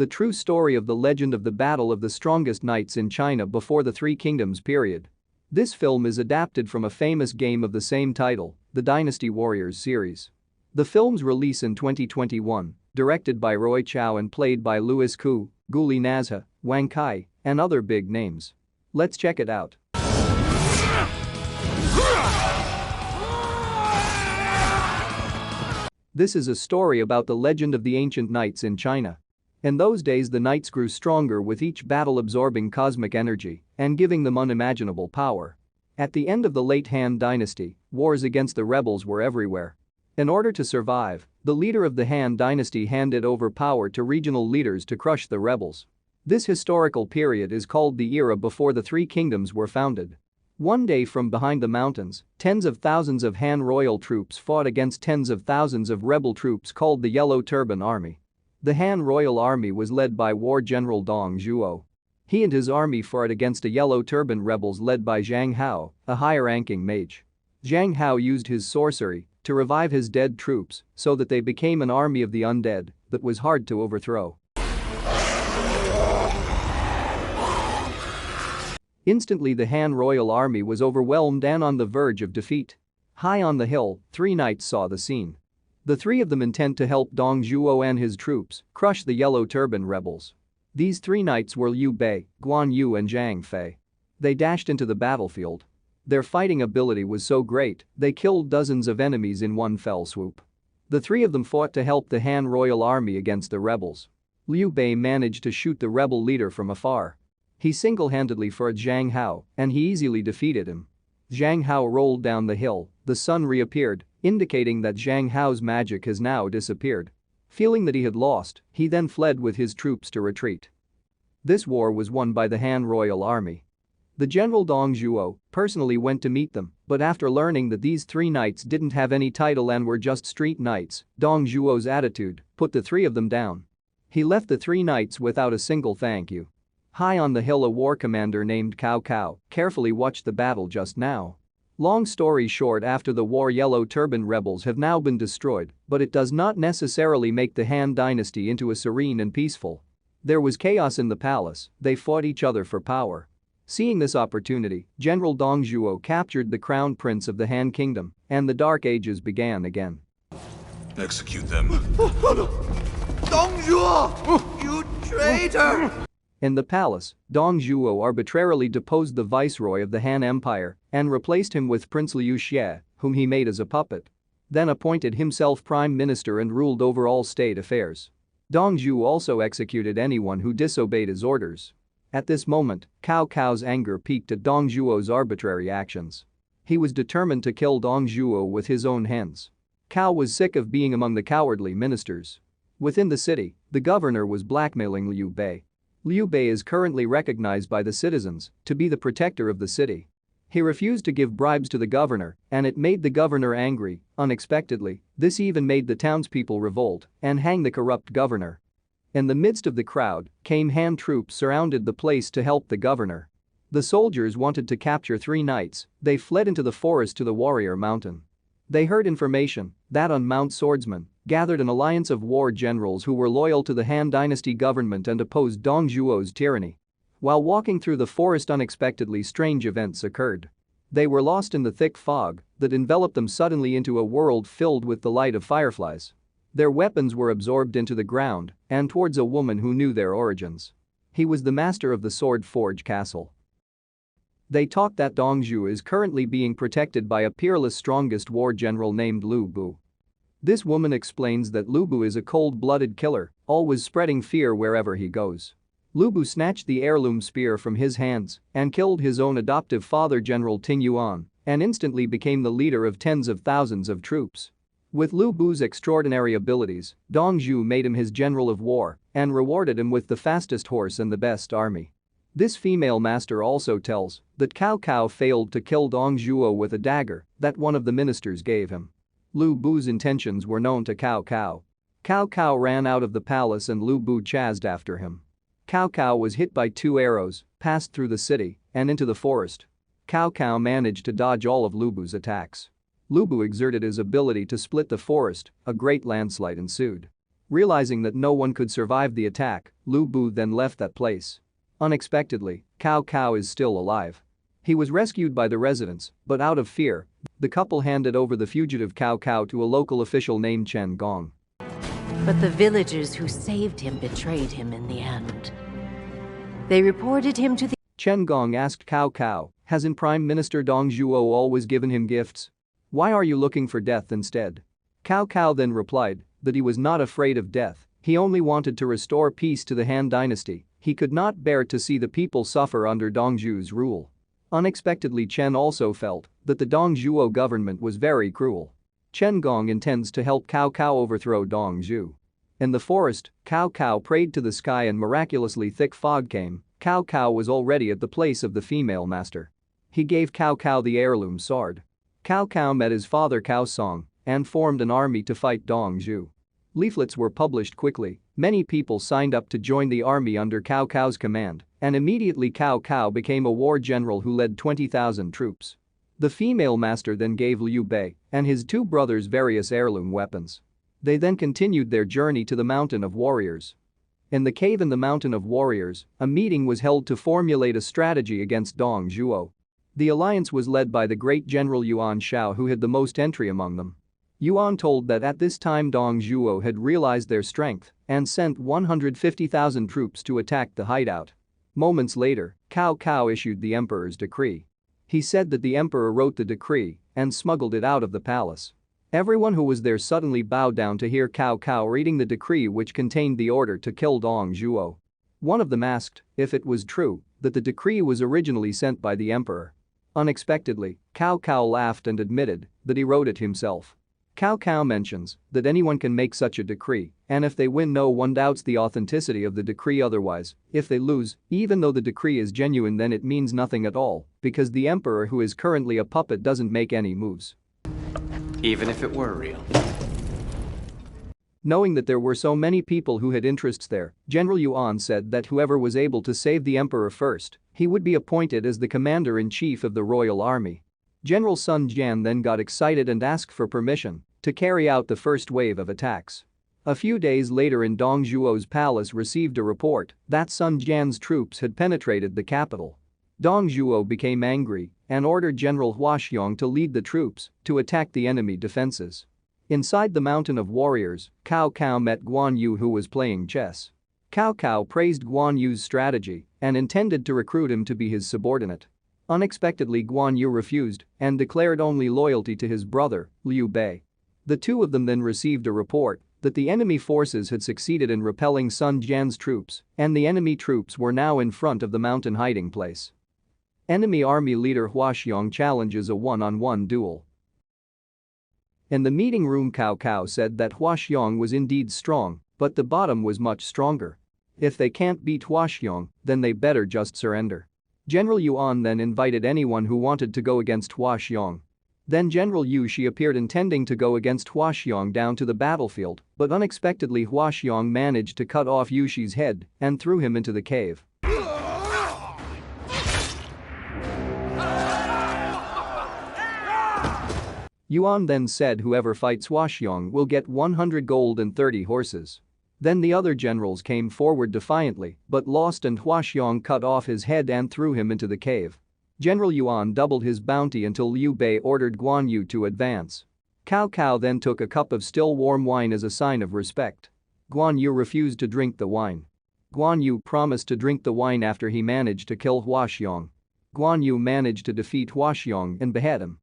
the true story of the legend of the Battle of the Strongest Knights in China before the Three Kingdoms period. This film is adapted from a famous game of the same title, the Dynasty Warriors series. The film's release in 2021, directed by Roy Chow and played by Louis Koo, Guli Nazha, Wang Kai, and other big names. Let's check it out. This is a story about the legend of the ancient knights in China. In those days the knights grew stronger with each battle absorbing cosmic energy and giving them unimaginable power. At the end of the late Han Dynasty, wars against the rebels were everywhere. In order to survive, the leader of the Han Dynasty handed over power to regional leaders to crush the rebels. This historical period is called the era before the Three Kingdoms were founded. One day from behind the mountains, tens of thousands of Han royal troops fought against tens of thousands of rebel troops called the Yellow Turban Army. The Han royal army was led by War General Dong Zhuo. He and his army fought against a Yellow Turban rebels led by Zhang Hao, a higher-ranking mage. Zhang Hao used his sorcery to revive his dead troops so that they became an army of the undead that was hard to overthrow. Instantly the Han royal army was overwhelmed and on the verge of defeat. High on the hill, three knights saw the scene. The three of them intend to help Dong Zhuo and his troops crush the Yellow Turban rebels. These three knights were Liu Bei, Guan Yu and Zhang Fei. They dashed into the battlefield. Their fighting ability was so great, they killed dozens of enemies in one fell swoop. The three of them fought to help the Han royal army against the rebels. Liu Bei managed to shoot the rebel leader from afar. He single-handedly fought Zhang Hao, and he easily defeated him. Zhang Hao rolled down the hill, the sun reappeared, indicating that Zhang Hao's magic has now disappeared. Feeling that he had lost, he then fled with his troops to retreat. This war was won by the Han royal army. The general Dong Zhuo personally went to meet them, but after learning that these three knights didn't have any title and were just street knights, Dong Zhuo's attitude put the three of them down. He left the three knights without a single thank you. High on the hill a war commander named Cao Cao carefully watched the battle just now. Long story short, after the war Yellow Turban rebels have now been destroyed, but it does not necessarily make the Han dynasty into a serene and peaceful. There was chaos in the palace, they fought each other for power. Seeing this opportunity, General Dong Zhuo captured the crown prince of the Han kingdom, and the Dark Ages began again. Execute them. Dong Zhuo! You traitor! In the palace, Dong Zhuo arbitrarily deposed the viceroy of the Han Empire and replaced him with Prince Liu Xie, whom he made as a puppet. Then appointed himself prime minister and ruled over all state affairs. Dong Zhuo also executed anyone who disobeyed his orders. At this moment, Cao Cao's anger peaked at Dong Zhuo's arbitrary actions. He was determined to kill Dong Zhuo with his own hands. Cao was sick of being among the cowardly ministers. Within the city, the governor was blackmailing Liu Bei. Liu Bei is currently recognized by the citizens to be the protector of the city. He refused to give bribes to the governor, and it made the governor angry. Unexpectedly, this even made the townspeople revolt and hang the corrupt governor. In the midst of the crowd came Han troops surrounded the place to help the governor. The soldiers wanted to capture three knights, they fled into the forest to the warrior mountain. They heard information that on Mount Swordsman gathered an alliance of war generals who were loyal to the Han dynasty government and opposed Dong Zhuo's tyranny. While walking through the forest, unexpectedly strange events occurred. They were lost in the thick fog that enveloped them suddenly into a world filled with the light of fireflies. Their weapons were absorbed into the ground and towards a woman who knew their origins. He was the master of the Sword Forge Castle. They talk that Dong Zhuo is currently being protected by a peerless strongest war general named Lu Bu. This woman explains that Lu Bu is a cold-blooded killer, always spreading fear wherever he goes. Lu Bu snatched the heirloom spear from his hands and killed his own adoptive father General Ting Yuan and instantly became the leader of tens of thousands of troops. With Lu Bu's extraordinary abilities, Dong Zhuo made him his general of war and rewarded him with the fastest horse and the best army. This female master also tells that Cao Cao failed to kill Dong Zhuo with a dagger that one of the ministers gave him. Lu Bu's intentions were known to Cao Cao. Cao Cao ran out of the palace and Lu Bu chased after him. Cao Cao was hit by two arrows, passed through the city, and into the forest. Cao Cao managed to dodge all of Lu Bu's attacks. Lu Bu exerted his ability to split the forest, a great landslide ensued. Realizing that no one could survive the attack, Lu Bu then left that place. Unexpectedly, Cao Cao is still alive. He was rescued by the residents, but out of fear, the couple handed over the fugitive Cao Cao to a local official named Chen Gong. But the villagers who saved him betrayed him in the end. They reported him to the— Chen Gong asked Cao Cao, hasn't Prime Minister Dong Zhuo always given him gifts? Why are you looking for death instead? Cao Cao then replied that he was not afraid of death, he only wanted to restore peace to the Han dynasty, he could not bear to see the people suffer under Dong Zhuo's rule. Unexpectedly, Chen also felt that the Dong Zhuo government was very cruel. Chen Gong intends to help Cao Cao overthrow Dong Zhuo. In the forest, Cao Cao prayed to the sky and miraculously thick fog came. Cao Cao was already at the place of the female master. He gave Cao Cao the heirloom sword. Cao Cao met his father Cao Song and formed an army to fight Dong Zhuo. Leaflets were published quickly, many people signed up to join the army under Cao Cao's command, and immediately Cao Cao became a war general who led 20,000 troops. The female master then gave Liu Bei and his two brothers various heirloom weapons. They then continued their journey to the Mountain of Warriors. In the cave in the Mountain of Warriors, a meeting was held to formulate a strategy against Dong Zhuo. The alliance was led by the great general Yuan Shao, who had the most entry among them. Yuan told that at this time Dong Zhuo had realized their strength and sent 150,000 troops to attack the hideout. Moments later, Cao Cao issued the emperor's decree. He said that the emperor wrote the decree and smuggled it out of the palace. Everyone who was there suddenly bowed down to hear Cao Cao reading the decree which contained the order to kill Dong Zhuo. One of them asked if it was true that the decree was originally sent by the emperor. Unexpectedly, Cao Cao laughed and admitted that he wrote it himself. Cao Cao mentions that anyone can make such a decree, and if they win, no one doubts the authenticity of the decree. Otherwise, if they lose, even though the decree is genuine, then it means nothing at all, because the emperor, who is currently a puppet, doesn't make any moves. Even if it were real. Knowing that there were so many people who had interests there, General Yuan said that whoever was able to save the emperor first, he would be appointed as the commander-in-chief of the royal army. General Sun Jian then got excited and asked for permission to carry out the first wave of attacks. A few days later, in Dong Zhuo's palace, received a report that Sun Jian's troops had penetrated the capital. Dong Zhuo became angry and ordered General Hua Xiong to lead the troops to attack the enemy defenses. Inside the Mountain of Warriors, Cao Cao met Guan Yu, who was playing chess. Cao Cao praised Guan Yu's strategy and intended to recruit him to be his subordinate. Unexpectedly, Guan Yu refused and declared only loyalty to his brother, Liu Bei. The two of them then received a report that the enemy forces had succeeded in repelling Sun Jian's troops, and the enemy troops were now in front of the mountain hiding place. Enemy army leader Hua Xiong challenges a one-on-one duel. In the meeting room, Cao Cao said that Hua Xiong was indeed strong, but the bottom was much stronger. If they can't beat Hua Xiong, then they better just surrender. General Yuan then invited anyone who wanted to go against Hua Xiong. Then General Yu Shi appeared, intending to go against Hua Xiong down to the battlefield, but unexpectedly Hua Xiong managed to cut off Yu Shi's head and threw him into the cave. Yuan then said whoever fights Hua Xiong will get 100 gold and 30 horses. Then the other generals came forward defiantly but lost, and Hua Xiong cut off his head and threw him into the cave. General Yuan doubled his bounty until Liu Bei ordered Guan Yu to advance. Cao Cao then took a cup of still warm wine as a sign of respect. Guan Yu refused to drink the wine. Guan Yu promised to drink the wine after he managed to kill Hua Xiong. Guan Yu managed to defeat Hua Xiong and behead him.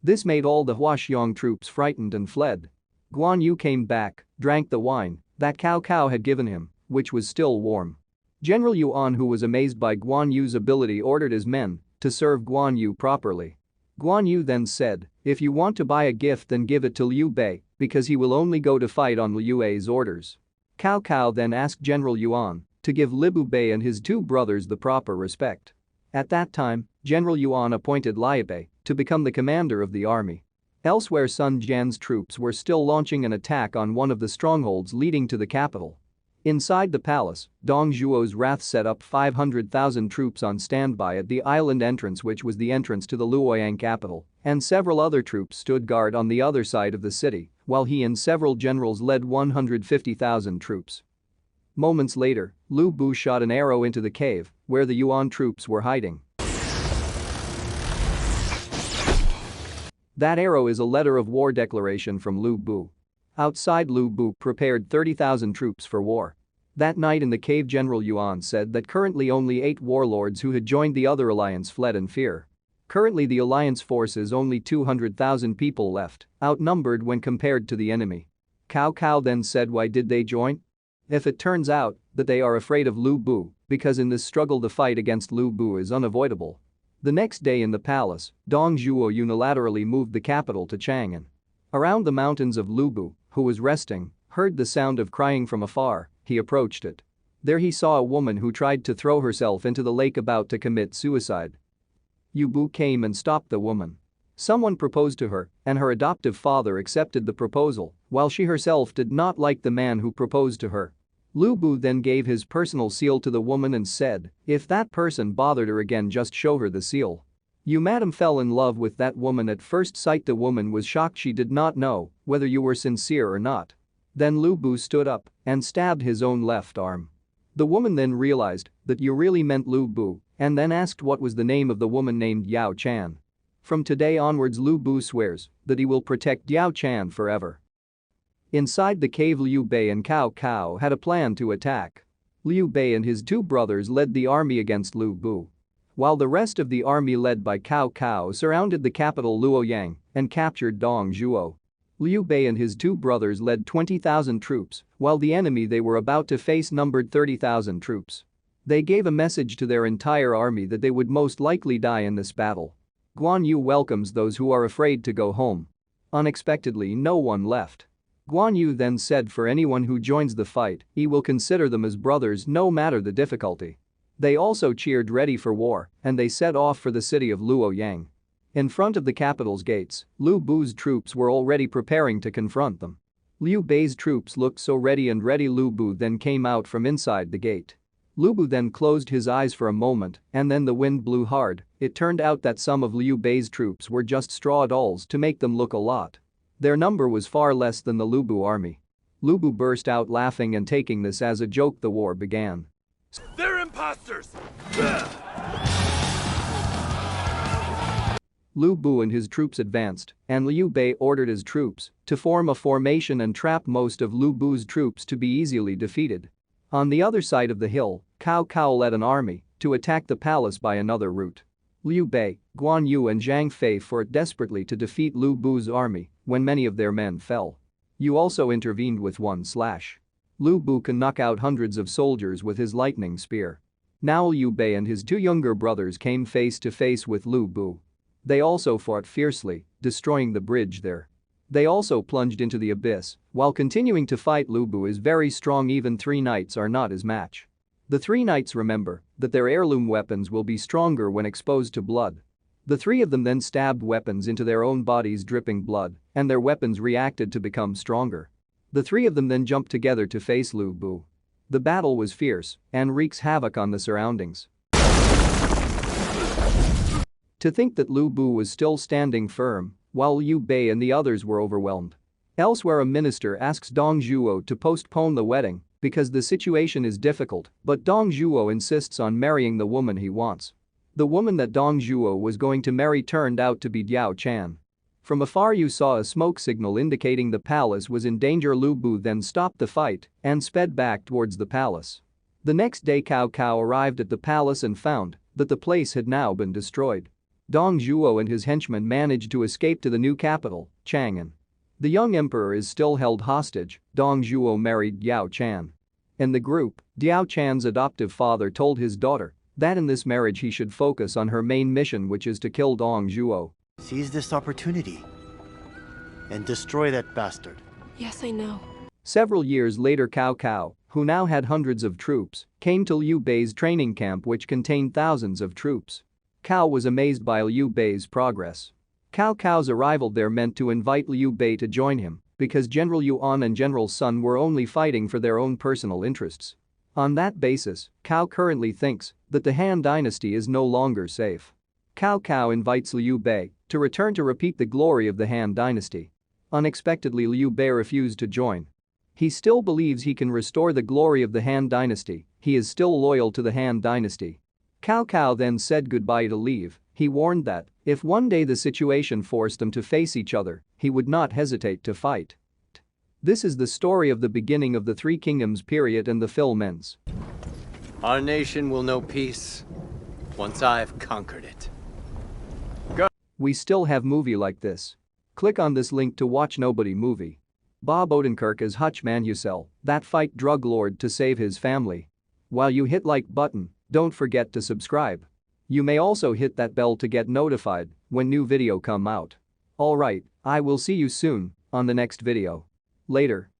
This made all the Hua Xiong troops frightened and fled. Guan Yu came back, drank the wine that Cao Cao had given him, which was still warm. General Yuan, who was amazed by Guan Yu's ability, ordered his men to serve Guan Yu properly. Guan Yu then said, if you want to buy a gift, then give it to Liu Bei, because he will only go to fight on Liu Bei's orders. Cao Cao then asked General Yuan to give Liu Bei and his two brothers the proper respect. At that time, General Yuan appointed Liu Bei to become the commander of the army. Elsewhere, Sun Jian's troops were still launching an attack on one of the strongholds leading to the capital. Inside the palace, Dong Zhuo's wrath set up 500,000 troops on standby at the island entrance, which was the entrance to the Luoyang capital, and several other troops stood guard on the other side of the city, while he and several generals led 150,000 troops. Moments later, Lu Bu shot an arrow into the cave where the Yuan troops were hiding. That arrow is a letter of war declaration from Lu Bu. Outside, Lu Bu prepared 30,000 troops for war. That night in the cave, General Yuan said that currently only 8 warlords who had joined the other alliance fled in fear. Currently the alliance force is only 200,000 people left, outnumbered when compared to the enemy. Cao Cao then said, why did they join? If it turns out that they are afraid of Lu Bu, because in this struggle the fight against Lu Bu is unavoidable. The next day in the palace, Dong Zhuo unilaterally moved the capital to Chang'an. Around the mountains of Lu Bu, who was resting, heard the sound of crying from afar. He approached it. There he saw a woman who tried to throw herself into the lake about to commit suicide. Yu Bu came and stopped the woman. Someone proposed to her, and her adoptive father accepted the proposal, while she herself did not like the man who proposed to her. Lu Bu then gave his personal seal to the woman and said, if that person bothered her again, just show her the seal. You madam fell in love with that woman at first sight. The woman was shocked. She did not know whether you were sincere or not. Then Lu Bu stood up and stabbed his own left arm. The woman then realized that you really meant Lu Bu and then asked what was the name of the woman named Yao Chan. From today onwards, Lu Bu swears that he will protect Yao Chan forever. Inside the cave, Liu Bei and Cao Cao had a plan to attack. Liu Bei and his 2 brothers led the army against Lu Bu, while the rest of the army led by Cao Cao surrounded the capital Luoyang and captured Dong Zhuo. Liu Bei and his 2 brothers led 20,000 troops, while the enemy they were about to face numbered 30,000 troops. They gave a message to their entire army that they would most likely die in this battle. Guan Yu welcomes those who are afraid to go home. Unexpectedly, no one left. Guan Yu then said for anyone who joins the fight, he will consider them as brothers no matter the difficulty. They also cheered ready for war, and they set off for the city of Luoyang. In front of the capital's gates, Lu Bu's troops were already preparing to confront them. Liu Bei's troops looked so ready and ready. Lu Bu then came out from inside the gate. Lu Bu then closed his eyes for a moment, and then the wind blew hard. It turned out that some of Liu Bei's troops were just straw dolls to make them look a lot. Their number was far less than the Lu Bu army. Lu Bu burst out laughing, and taking this as a joke, the war began. They're imposters! Lu Bu and his troops advanced, and Liu Bei ordered his troops to form a formation and trap most of Lu Bu's troops to be easily defeated. On the other side of the hill, Cao Cao led an army to attack the palace by another route. Liu Bei, Guan Yu and Zhang Fei fought desperately to defeat Lu Bu's army when many of their men fell. Yu also intervened with one slash. Lu Bu can knock out hundreds of soldiers with his lightning spear. Now Liu Bei and his 2 younger brothers came face to face with Lu Bu. They also fought fiercely, destroying the bridge there. They also plunged into the abyss while continuing to fight. Lu Bu is very strong. Even 3 knights are not his match. The 3 knights remember that their heirloom weapons will be stronger when exposed to blood. The 3 of them then stabbed weapons into their own bodies, dripping blood, and their weapons reacted to become stronger. The 3 of them then jumped together to face Lu Bu. The battle was fierce and wreaks havoc on the surroundings. To think that Lu Bu was still standing firm while Liu Bei and the others were overwhelmed. Elsewhere, a minister asks Dong Zhuo to postpone the wedding because the situation is difficult, but Dong Zhuo insists on marrying the woman he wants. The woman that Dong Zhuo was going to marry turned out to be Yao Chan. From afar you saw a smoke signal indicating the palace was in danger. Lu Bu then stopped the fight and sped back towards the palace. The next day Cao Cao arrived at the palace and found that the place had now been destroyed. Dong Zhuo and his henchmen managed to escape to the new capital, Chang'an. The young emperor is still held hostage. Dong Zhuo married Yao Chan. In the group, Yao Chan's adoptive father told his daughter that in this marriage he should focus on her main mission, which is to kill Dong Zhuo. Seize this opportunity and destroy that bastard. Yes, I know. Several years later, Cao Cao, who now had hundreds of troops, came to Liu Bei's training camp, which contained thousands of troops. Cao was amazed by Liu Bei's progress. Cao Cao's arrival there meant to invite Liu Bei to join him because General Yuan and General Sun were only fighting for their own personal interests. On that basis, Cao currently thinks that the Han dynasty is no longer safe. Cao Cao invites Liu Bei to return to repeat the glory of the Han dynasty. Unexpectedly, Liu Bei refused to join. He still believes he can restore the glory of the Han dynasty, he is still loyal to the Han dynasty. Cao Cao then said goodbye to leave. He warned that, if one day the situation forced them to face each other, he would not hesitate to fight. This is the story of the beginning of the Three Kingdoms period, and the film ends. Our nation will know peace once I've conquered it. We still have movie like this. Click on this link to watch Nobody movie. Bob Odenkirk as Hutch Manusel, that fight drug lord to save his family. While you hit like button, don't forget to subscribe. You may also hit that bell to get notified when new video come out. Alright, I will see you soon on the next video. Later.